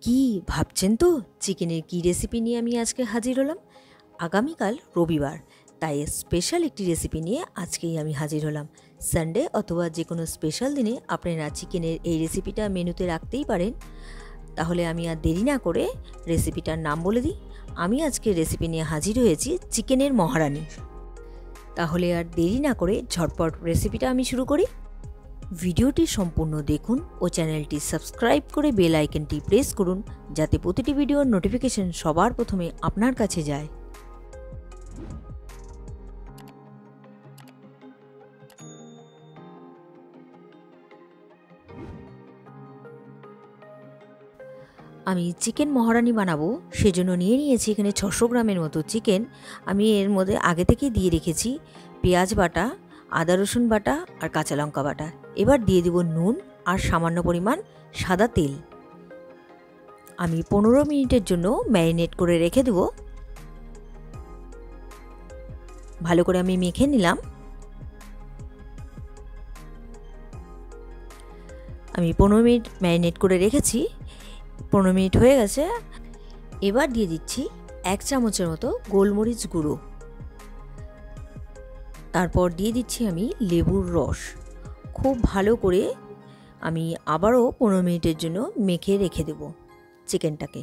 কি ভাবছেন তো চিকেনের কি রেসিপি নিয়ে আমি আজকে হাজির হলাম। আগামীকাল রবিবার, তাই স্পেশাল একটি রেসিপি নিয়ে আজকেই আমি হাজির হলাম। সানডে অথবা যে কোনো স্পেশাল দিনে আপনারা চিকেনের এই রেসিপিটা মেনুতে রাখতেই পারেন। তাহলে আমি আর দেরি না করে রেসিপিটার নাম বলে দিই। আমি আজকে রেসিপি নিয়ে হাজির হয়েছি চিকেনের মহারানি। তাহলে আর দেরি না করে ঝটপট রেসিপিটা আমি শুরু করি। ভিডিওটি সম্পূর্ণ দেখুন ও চ্যানেলটি সাবস্ক্রাইব করে বেল আইকনটি প্রেস করুন, যাতে প্রতিটি ভিডিওর নোটিফিকেশন সবার প্রথমে আপনার কাছে যায়। আমি চিকেন মহারানি বানাবো, সেজন্য নিয়ে নিয়েছি এখানে 600 গ্রামের মতো চিকেন। আমি এর মধ্যে আগে থেকেই দিয়ে রেখেছি পেঁয়াজ বাটা, আদা রসুন বাটা আর কাঁচা লঙ্কা বাটা। এবার দিয়ে দেব নুন আর সামান্য পরিমাণ সাদা তেল। আমি 15 মিনিটের জন্য ম্যারিনেট করে রেখে দেব। ভালো করে আমি মেখে নিলাম। আমি 15 মিনিট ম্যারিনেট করে রেখেছি। 15 মিনিট হয়ে গেছে। এবার দিয়ে দিচ্ছি 1 চামচের মতো গোলমরিচ গুঁড়ো। তারপর দিয়ে দিচ্ছি আমি লেবুর রস। খুব ভালো করে আমি আবারও 15 মিনিটের জন্য মেখে রেখে দেব চিকেনটাকে।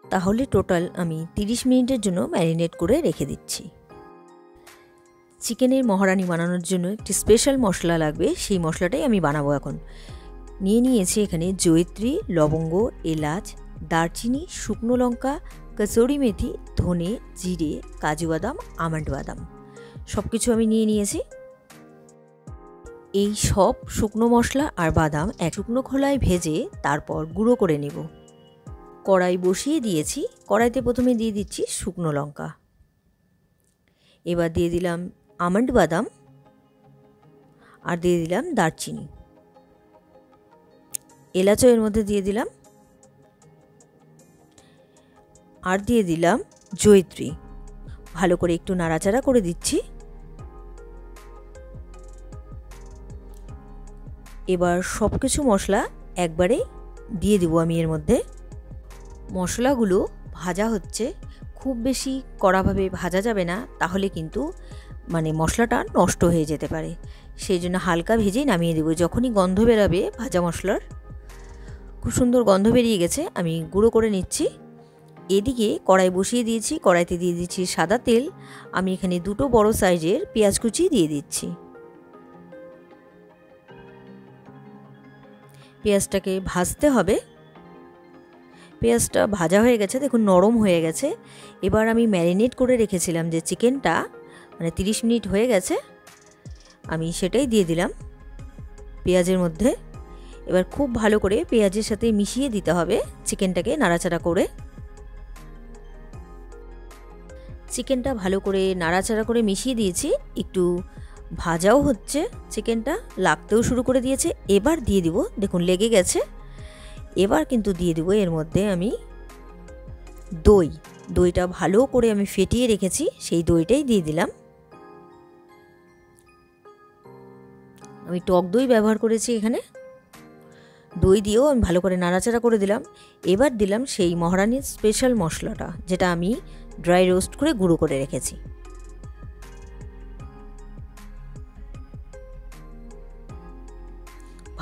তাহলে টোটাল আমি 30 মিনিটের জন্য ম্যারিনেট করে রেখে দিচ্ছি। চিকেনের মহারানি বানানোর জন্য একটি স্পেশাল মশলা লাগবে, সেই মশলাটাই আমি বানাবো এখন। নিয়ে নিয়েছি এখানে জয়িত্রী, লবঙ্গ, এলাচ, দারচিনি, শুকনো লঙ্কা, কসুরি মেথি, ধনে, জিরে, কাজু বাদাম, আমন্ড বাদাম, সব কিছু আমি নিয়ে নিয়েছি। এই সব শুকনো মশলা আর বাদাম এক শুকনো খোলায় ভেজে তারপর গুঁড়ো করে নেব। কড়াই বসিয়ে দিয়েছি। কড়াইতে প্রথমে দিয়ে দিচ্ছি শুকনো লঙ্কা। এবার দিয়ে দিলাম আমন্ড বাদাম আর দিয়ে দিলাম দারচিনি। এলাচও এর মধ্যে দিয়ে দিলাম আর দিয়ে দিলাম জয়িত্রী। ভালো করে একটু নাড়াচাড়া করে দিচ্ছি। এবার সব কিছু মশলা একবারে দিয়ে দেবো আমি এর মধ্যে। মশলাগুলো ভাজা হচ্ছে, খুব বেশি কড়াভাবে ভাজা যাবে না, তাহলে কিন্তু মশলাটা নষ্ট হয়ে যেতে পারে। সেই জন্য হালকা ভেজেই নামিয়ে দেবো। যখনই গন্ধ বেরাবে ভাজা মশলার, খুব সুন্দর গন্ধ বেরিয়ে গেছে, আমি গুঁড়ো করে নিচ্ছি। এদিকে কড়াই বসিয়ে দিয়েছি। কড়াইতে দিয়ে দিচ্ছি সাদা তেল। আমি এখানে 2 বড় সাইজের পেঁয়াজ কুচি দিয়ে দিচ্ছি। পেঁয়াজটাকে ভাজতে হবে। পেঁয়াজটা ভাজা হয়ে গেছে, দেখুন নরম হয়ে গেছে। এবার আমি ম্যারিনেট করে রেখেছিলাম যে চিকেনটা, 30 মিনিট হয়ে গেছে, আমি সেটাই দিয়ে দিলাম পেঁয়াজের মধ্যে। এবার খুব ভালো করে পেঁয়াজের সাথে মিশিয়ে দিতে হবে চিকেনটাকে নাড়াচাড়া করে। চিকেনটা ভালো করে নাড়াচাড়া করে মিশিয়ে দিয়েছি। একটু ভাজাও হচ্ছে, চিকেনটা লাগতেও শুরু করে দিয়েছে। এবার দিয়ে দিব, দেখুন লেগে গেছে। এবার কিন্তু দিয়ে দেবো এর মধ্যে আমি দইটা ভালো করে আমি ফেটিয়ে রেখেছি, সেই দইটাই দিয়ে দিলাম। আমি টক দই ব্যবহার করেছি এখানে। দই দিয়েও আমি ভালো করে নাড়াচাড়া করে দিলাম। এবার দিলাম সেই মহারানির স্পেশাল মশলাটা, যেটা আমি ড্রাই রোস্ট করে গুঁড়ো করে রেখেছি।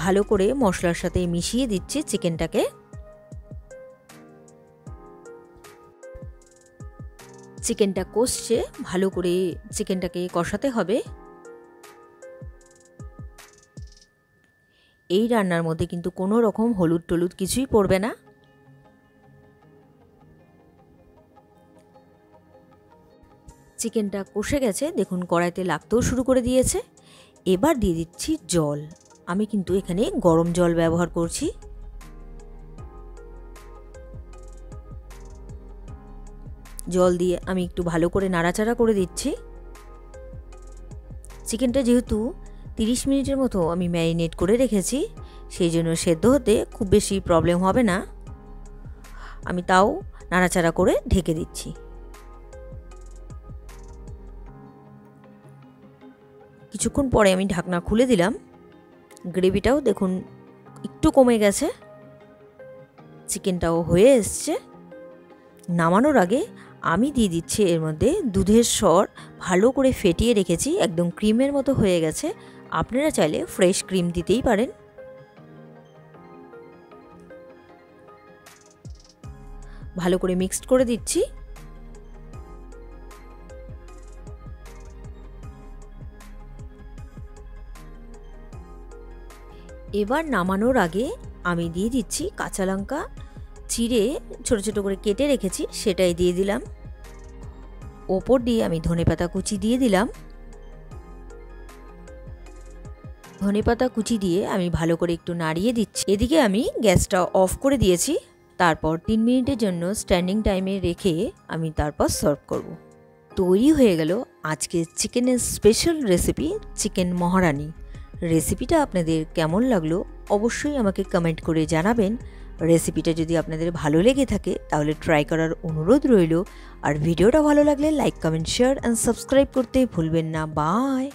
ভালো করে মশলার সাথে মিশিয়ে দিচ্ছি চিকেনটাকে। চিকেনটা কষছে, ভালো করে চিকেনটাকে কষাতে হবে। এই রান্নার মধ্যে কিন্তু কোনো রকম হলুদ টলুদ কিছুই পড়বে না। চিকেনটা কষে গেছে, দেখুন কড়াইতে লাগতেও শুরু করে দিয়েছে। এবার দিয়ে দিচ্ছি জল। আমি কিন্তু এখানে গরম জল ব্যবহার করছি। জল দিয়ে আমি একটু ভালো করে নাড়াচাড়া করে দিচ্ছি। চিকেনটা যেহেতু 30 মিনিটের মতো আমি ম্যারিনেট করে রেখেছি, সেই জন্য সেদ্ধ হতে খুব বেশি প্রবলেম হবে না। আমি তাও নাড়াচাড়া করে ঢেকে দিচ্ছি। কিছুক্ষণ পরে আমি ঢাকনা খুলে দিলাম। গ্রেভিটাও দেখুন একটু কমে গেছে। চিকেনটাও হয়ে এসছে। নামানোর আগে আমি দিয়ে দিচ্ছি এর মধ্যে দুধের সর, ভালো করে ফেটিয়ে রেখেছি, একদম ক্রিমের মতো হয়ে গেছে। আপনারা চাইলে ফ্রেশ ক্রিম দিতেই পারেন। ভালো করে মিক্সড করে দিচ্ছি। এবার নামানোর আগে আমি দিয়ে দিচ্ছি কাঁচা লঙ্কা চিড়ে ছোট ছোট করে কেটে রেখেছি, সেটাই দিয়ে দিলাম। ওপর দিয়ে আমি ধনেপাতা কুচি দিয়ে দিলাম। ধনেপাতা কুচি দিয়ে আমি ভালো করে একটু নাড়িয়ে দিচ্ছি। এদিকে আমি গ্যাসটা অফ করে দিয়েছি। তারপর 3 মিনিটের জন্য স্ট্যান্ডিং টাইমে রেখে আমি তারপর সার্ভ করব। তৈরি হয়ে গেল আজকের চিকেনের স্পেশাল রেসিপি চিকেন মহারানি। রেসিপিটা আপনাদের কেমন লাগলো অবশ্যই আমাকে কমেন্ট করে জানাবেন। রেসিপিটা যদি আপনাদের ভালো লেগে থাকে তাহলে ট্রাই করার অনুরোধ রইল। আর ভিডিওটা ভালো লাগলে like, comment, share and subscribe করতে ভুলবেন না। বাই।